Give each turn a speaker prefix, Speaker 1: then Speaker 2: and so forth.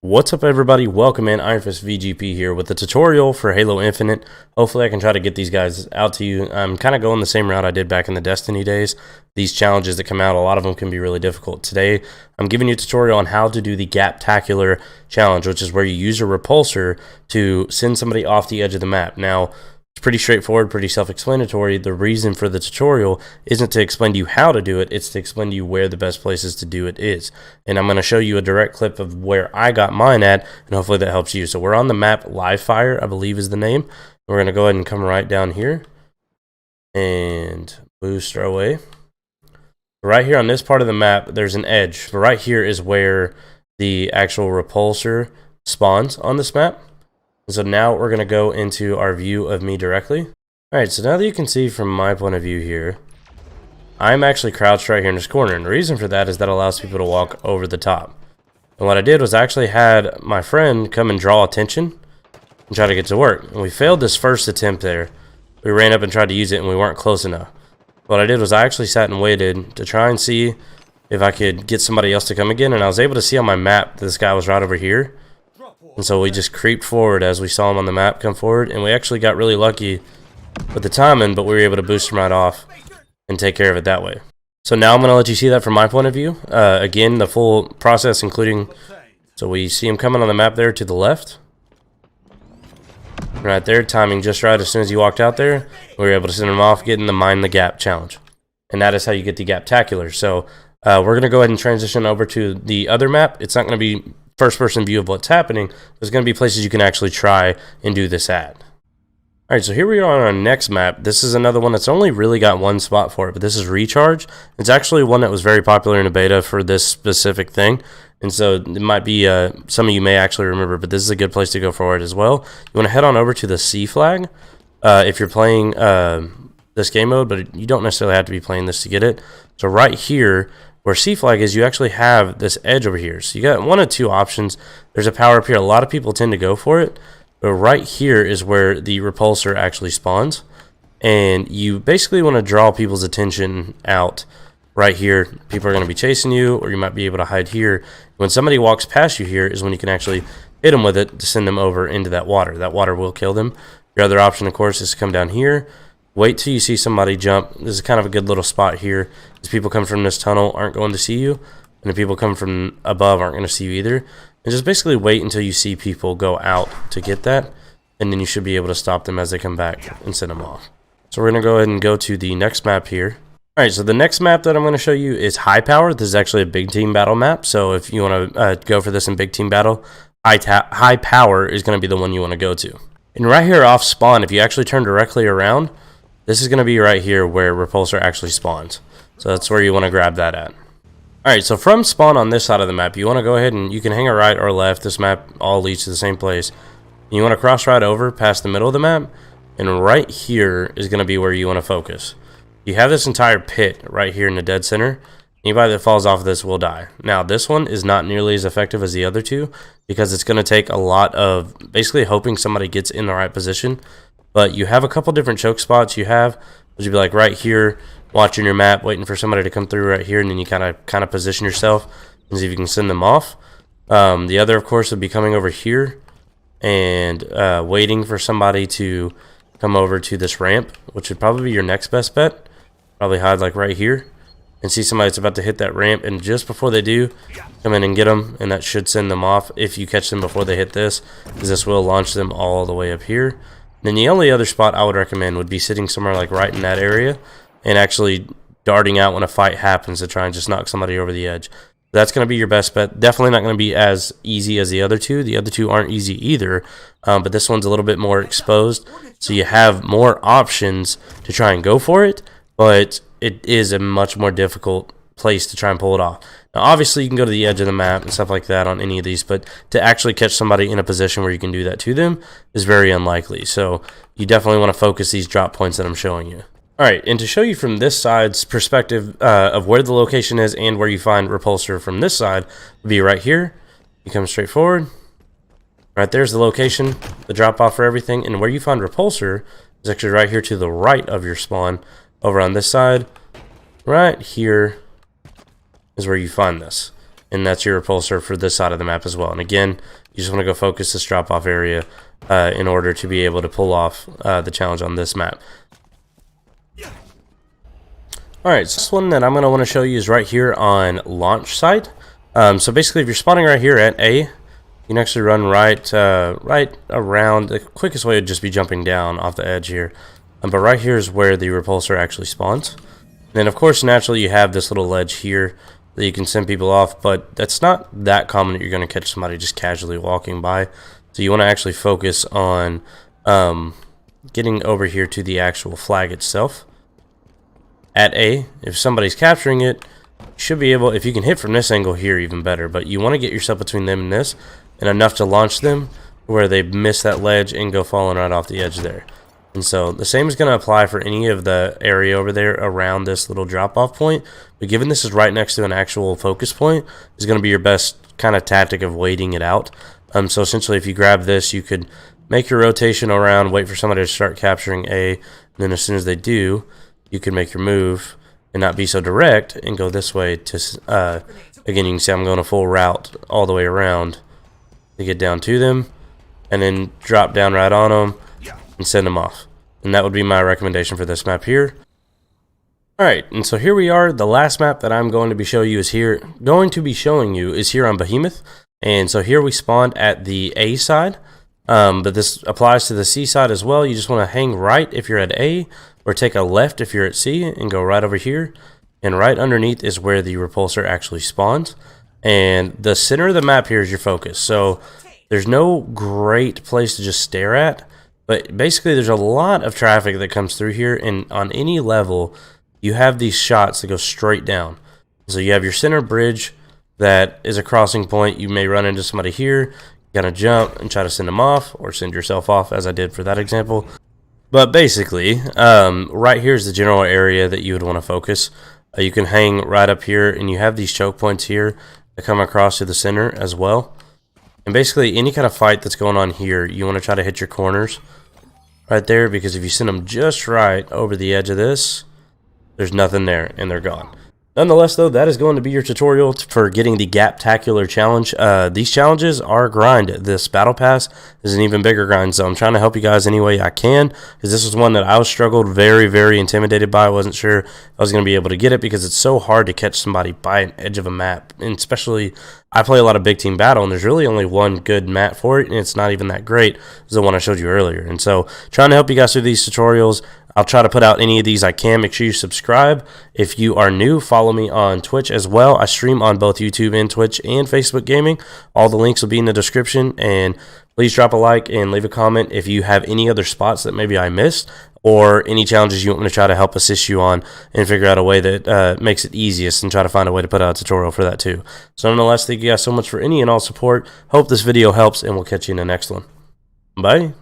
Speaker 1: What's up everybody, welcome in. Iron Fist VGP here with the tutorial for Halo Infinite. Hopefully I can try to get these guys out to you. I'm kind of going the same route I did back in the Destiny days. These challenges that come out, a lot of them can be really difficult. Today I'm giving you a tutorial on how to do the Gaptacular challenge, which is where you use a repulsor to send somebody off the edge of the map. Now, it's pretty straightforward, pretty self-explanatory. The reason for the tutorial isn't to explain to you how to do it, it's to explain to you where the best places to do it is. And I'm going to show you a direct clip of where I got mine at, and hopefully that helps you. So we're on the map Live Fire, I believe is the name. We're going to go ahead and come right down here and boost our way. Right here on this part of the map, there's an edge. But right here is where the actual repulsor spawns on this map. So now we're going to go into our view of me directly. Alright, so now that you can see from my point of view here, I'm actually crouched right here in this corner. And the reason for that is that allows people to walk over the top. And what I did was I actually had my friend come and draw attention and try to get to work. And we failed this first attempt there. We ran up and tried to use it and we weren't close enough. What I did was I actually sat and waited to try and see if I could get somebody else to come again. And I was able to see on my map that this guy was right over here. And so we just creeped forward as we saw him on the map come forward, and we actually got really lucky with the timing, but we were able to boost him right off and take care of it that way. So now I'm going to let you see that from my point of view. Again, the full process including, so we see him coming on the map there to the left. Right there, timing just right as soon as he walked out there. We were able to send him off, getting the Mind the Gap challenge. And that is how you get the Gaptacular. So we're going to go ahead and transition over to the other map. It's not going to be first person view of what's happening. There's going to be places you can actually try and do this at. Alright, so here we are on our next map. This is another one that's only really got one spot for it, but this is Recharge. It's actually one that was very popular in a beta for this specific thing, and so it might be, some of you may actually remember, but this is a good place to go for it as well. You want to head on over to the C flag if you're playing this game mode, but you don't necessarily have to be playing this to get it. So right here, where C flag is, you actually have this edge over here. So you got one of two options. There's a power up here. A lot of people tend to go for it. But right here is where the repulsor actually spawns. And you basically want to draw people's attention out right here. People are going to be chasing you, or you might be able to hide here. When somebody walks past you here is when you can actually hit them with it to send them over into that water. That water will kill them. Your other option, of course, is to come down here. Wait till you see somebody jump. This is kind of a good little spot here. As people come from this tunnel aren't going to see you, and the people come from above aren't going to see you either. And just basically wait until you see people go out to get that, and then you should be able to stop them as they come back and send them off. So we're going to go ahead and go to the next map here. Alright, so the next map that I'm going to show you is High Power. This is actually a big team battle map, so if you want to go for this in big team battle, High Power is going to be the one you want to go to. And right here off spawn, if you actually turn directly around, this is going to be right here where Repulsor actually spawns. So that's where you want to grab that at. Alright, so from spawn on this side of the map, you want to go ahead and you can hang a right or left. This map all leads to the same place. You want to cross right over past the middle of the map, and right here is going to be where you want to focus. You have this entire pit right here in the dead center. Anybody that falls off of this will die. Now, this one is not nearly as effective as the other two because it's going to take a lot of basically hoping somebody gets in the right position. But you have a couple different choke spots. You have, would you be like right here, watching your map, waiting for somebody to come through right here, and then you kind of position yourself and see if you can send them off. The other, of course, would be coming over here and waiting for somebody to come over to this ramp, which would probably be your next best bet. Probably hide like right here and see somebody that's about to hit that ramp, and just before they do, come in and get them, and that should send them off if you catch them before they hit this, because this will launch them all the way up here. Then the only other spot I would recommend would be sitting somewhere like right in that area and actually darting out when a fight happens to try and just knock somebody over the edge. That's going to be your best bet. Definitely not going to be as easy as the other two. The other two aren't easy either, but this one's a little bit more exposed, so you have more options to try and go for it, but it is a much more difficult place to try and pull it off. Now, obviously, you can go to the edge of the map and stuff like that on any of these, but to actually catch somebody in a position where you can do that to them is very unlikely. So you definitely want to focus these drop points that I'm showing you. Alright, and to show you from this side's perspective of where the location is and where you find Repulsor from this side, would be right here. You come straight forward. Right there's the location, the drop off for everything, and where you find Repulsor is actually right here to the right of your spawn, over on this side. Right here is where you find this. and that's your repulsor for this side of the map as well. And again, you just want to go focus this drop-off area in order to be able to pull off the challenge on this map. Alright, so this one that I'm going to want to show you is right here on launch site. So basically, if you're spawning right here at A, you can actually run right around. The quickest way would just be jumping down off the edge here. But right here is where the repulsor actually spawns. And then, of course, naturally, you have this little ledge here that you can send people off, but that's not that common that you're going to catch somebody just casually walking by. So you want to actually focus on getting over here to the actual flag itself. At A, if somebody's capturing it, you should be able, if you can hit from this angle here, even better. But you want to get yourself between them and this, and enough to launch them where they miss that ledge and go falling right off the edge there. And so the same is going to apply for any of the area over there around this little drop-off point. But given this is right next to an actual focus point, is going to be your best kind of tactic of waiting it out. So essentially, if you grab this, you could make your rotation around, wait for somebody to start capturing A, and then as soon as they do, you can make your move and not be so direct and go this way to, again, you can see I'm going a full route all the way around to get down to them, and then drop down right on them and send them off. And that would be my recommendation for this map here. Alright, and so here we are. The last map that I'm going to be showing you is here on Behemoth. And so here we spawned at the A side, but this applies to the C side as well. You just want to hang right if you're at A, or take a left if you're at C, and go right over here. And right underneath is where the repulsor actually spawns. And the center of the map here is your focus. So there's no great place to just stare at, but basically there's a lot of traffic that comes through here, and on any level you have these shots that go straight down. So you have your center bridge that is a crossing point. You may run into somebody here, you gotta jump and try to send them off, or send yourself off, as I did for that example. But basically, right here is the general area that you would want to focus. You can hang right up here, and you have these choke points here that come across to the center as well. And basically, any kind of fight that's going on here, you want to try to hit your corners right there, because if you send them just right over the edge of this, there's nothing there, and they're gone. Nonetheless, though, that is going to be your tutorial for getting the Gaptacular challenge. These challenges are a grind. This Battle Pass is an even bigger grind, so I'm trying to help you guys any way I can, because this was one that I was struggled, very, very intimidated by. I wasn't sure I was going to be able to get it, because it's so hard to catch somebody by an edge of a map, and especially I play a lot of big team battle, and there's really only one good map for it, and it's not even that great as the one I showed you earlier. And so trying to help you guys through these tutorials. I'll try to put out any of these I can. Make sure you subscribe. If you are new, follow me on Twitch as well. I stream on both YouTube and Twitch and Facebook Gaming. All the links will be in the description. And please drop a like and leave a comment if you have any other spots that maybe I missed, or any challenges you want me to try to help assist you on and figure out a way that makes it easiest, and try to find a way to put out a tutorial for that too. So nonetheless, thank you guys so much for any and all support. Hope this video helps, and we'll catch you in the next one. Bye.